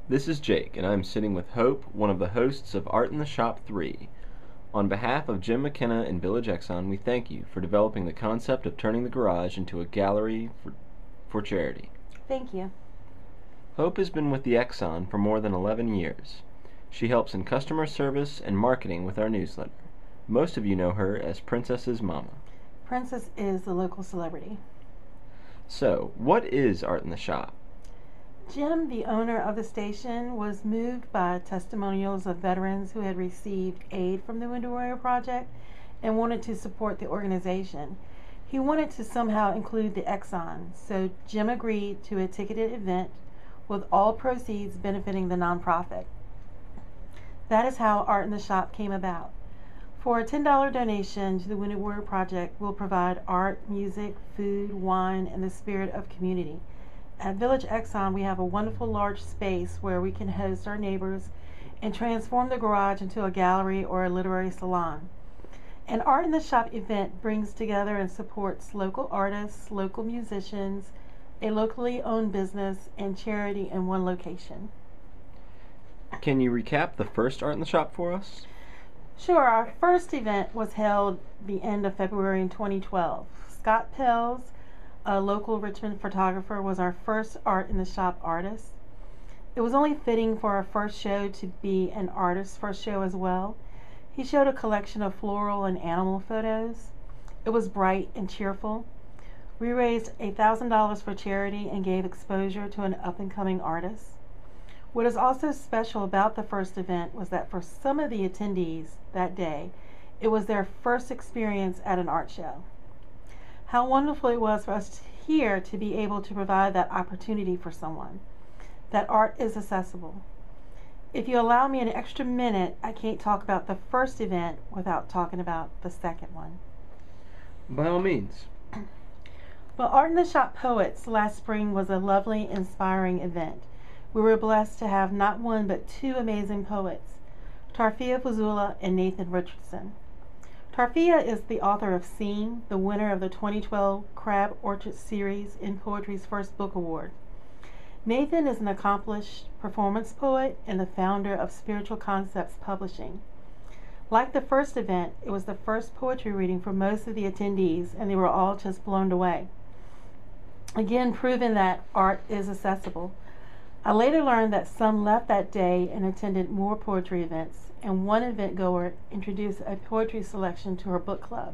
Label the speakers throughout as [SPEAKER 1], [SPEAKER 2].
[SPEAKER 1] This is Jake, and I'm sitting with Hope, one of the hosts of Art in the Shop 3. On behalf of Jim McKenna and Village Exxon, we thank you for developing the concept of turning the garage into a gallery for charity.
[SPEAKER 2] Thank you.
[SPEAKER 1] Hope has been with the Exxon for more than 11 years. She helps in customer service and marketing with our newsletter. Most of you know her as Princess's Mama.
[SPEAKER 2] Princess is the local celebrity.
[SPEAKER 1] So, what is Art in the Shop?
[SPEAKER 2] Jim, the owner of the station, was moved by testimonials of veterans who had received aid from the Wounded Warrior Project and wanted to support the organization. He wanted to somehow include the Exxon, so Jim agreed to a ticketed event with all proceeds benefiting the nonprofit. That is how Art in the Shop came about. For a $10 donation to the Wounded Warrior Project, we'll provide art, music, food, wine, and the spirit of community. At Village Exxon, we have a wonderful large space where we can host our neighbors and transform the garage into a gallery or a literary salon. An Art in the Shop event brings together and supports local artists, local musicians, a locally owned business, and charity in one location.
[SPEAKER 1] Can you recap the first Art in the Shop for us?
[SPEAKER 2] Sure. Our first event was held the end of February in 2012. Scott Pells, a local Richmond photographer, was our first Art in the Shop artist. It was only fitting for our first show to be an artist's first show as well. He showed a collection of floral and animal photos. It was bright and cheerful. We raised $1,000 for charity and gave exposure to an up-and-coming artist. What is also special about the first event was that for some of the attendees that day, it was their first experience at an art show. How wonderful it was for us here to be able to provide that opportunity for someone. That art is accessible. If you allow me an extra minute, I can't talk about the first event without talking about the second one.
[SPEAKER 1] By all means.
[SPEAKER 2] Well, Art in the Shop Poets last spring was a lovely, inspiring event. We were blessed to have not one but two amazing poets, Tarfia Fazula and Nathan Richardson. Tarfia is the author of Scene, the winner of the 2012 Crab Orchard Series in Poetry's first book award. Nathan is an accomplished performance poet and the founder of Spiritual Concepts Publishing. Like the first event, it was the first poetry reading for most of the attendees, and they were all just blown away. Again, proving that art is accessible. I later learned that some left that day and attended more poetry events, and one event goer introduced a poetry selection to her book club.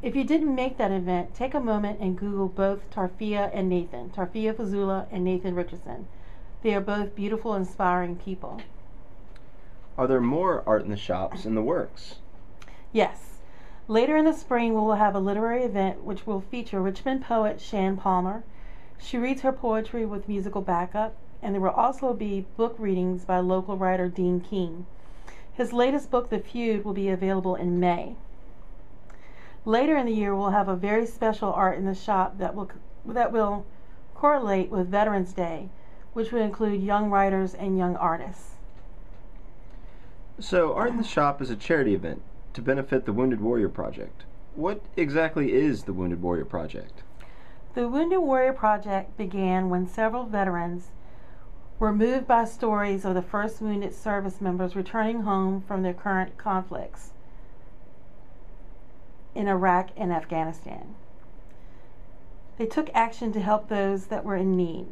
[SPEAKER 2] If you didn't make that event, take a moment and Google both Tarfia and Nathan, Tarfia Fazula and Nathan Richardson. They are both beautiful, inspiring people.
[SPEAKER 1] Are there more Art in the Shops in the works?
[SPEAKER 2] Yes. Later in the spring, we will have a literary event which will feature Richmond poet Shan Palmer. She reads her poetry with musical backup, and there will also be book readings by local writer Dean King. His latest book, The Feud, will be available in May. Later in the year, we'll have a very special Art in the Shop that will correlate with Veterans Day, which will include young writers and young artists.
[SPEAKER 1] So, Art in the Shop is a charity event to benefit the Wounded Warrior Project. What exactly is the Wounded Warrior Project?
[SPEAKER 2] The Wounded Warrior Project began when several veterans were moved by stories of the first wounded service members returning home from their current conflicts in Iraq and Afghanistan. They took action to help those that were in need.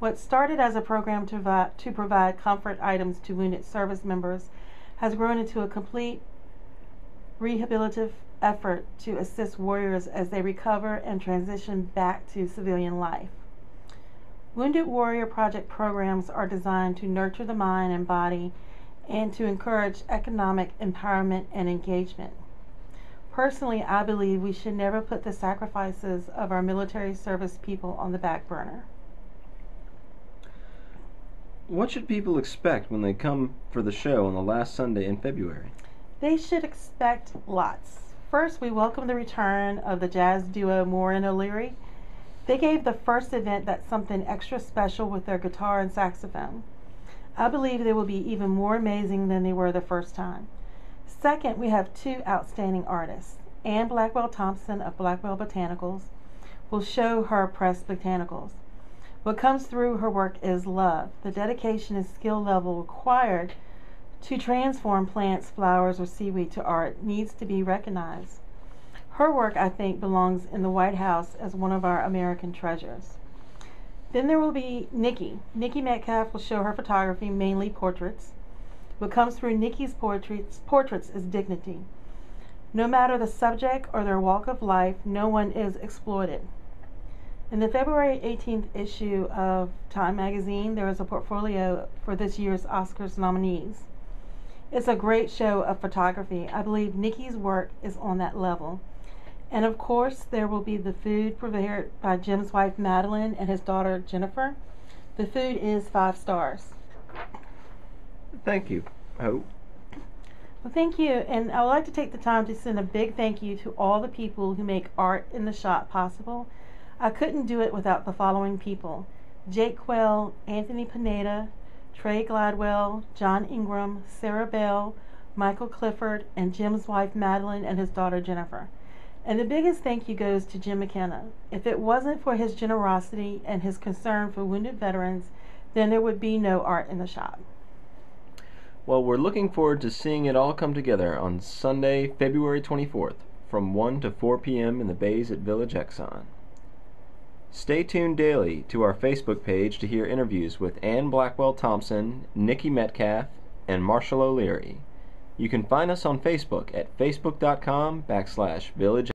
[SPEAKER 2] What started as a program to provide comfort items to wounded service members has grown into a complete rehabilitative effort to assist warriors as they recover and transition back to civilian life. Wounded Warrior Project programs are designed to nurture the mind and body and to encourage economic empowerment and engagement. Personally, I believe we should never put the sacrifices of our military service people on the back burner.
[SPEAKER 1] What should people expect when they come for the show on the last Sunday in February?
[SPEAKER 2] They should expect lots. First, we welcome the return of the jazz duo Moore and O'Leary. They gave the first event that something extra special with their guitar and saxophone. I believe they will be even more amazing than they were the first time. Second, we have two outstanding artists. Anne Blackwell Thompson of Blackwell Botanicals will show her pressed botanicals. What comes through her work is love. The dedication and skill level required to transform plants, flowers, or seaweed to art needs to be recognized. Her work, I think, belongs in the White House as one of our American treasures. Then there will be Nicki. Nicki Metcalf will show her photography, mainly portraits. What comes through Nicki's portraits is dignity. No matter the subject or their walk of life, no one is exploited. In the February 18th issue of Time magazine, there is a portfolio for this year's Oscars nominees. It's a great show of photography. I believe Nicki's work is on that level. And of course, there will be the food prepared by Jim's wife Madeline and his daughter Jennifer. The food is 5 stars.
[SPEAKER 1] Thank you, Hope.
[SPEAKER 2] Well, thank you, and I would like to take the time to send a big thank you to all the people who make Art in the Shop possible. I couldn't do it without the following people: Jake Quell, Anthony Pineda, Trey Gladwell, John Ingram, Sarah Bell, Michael Clifford, and Jim's wife Madeline and his daughter Jennifer. And the biggest thank you goes to Jim McKenna. If it wasn't for his generosity and his concern for wounded veterans, then there would be no Art in the Shop.
[SPEAKER 1] Well, we're looking forward to seeing it all come together on Sunday, February 24th, from 1 to 4 p.m. in the bays at Village Exxon. Stay tuned daily to our Facebook page to hear interviews with Anne Blackwell Thompson, Nicki Metcalf, and Marshall O'Leary. You can find us on Facebook at facebook.com/Village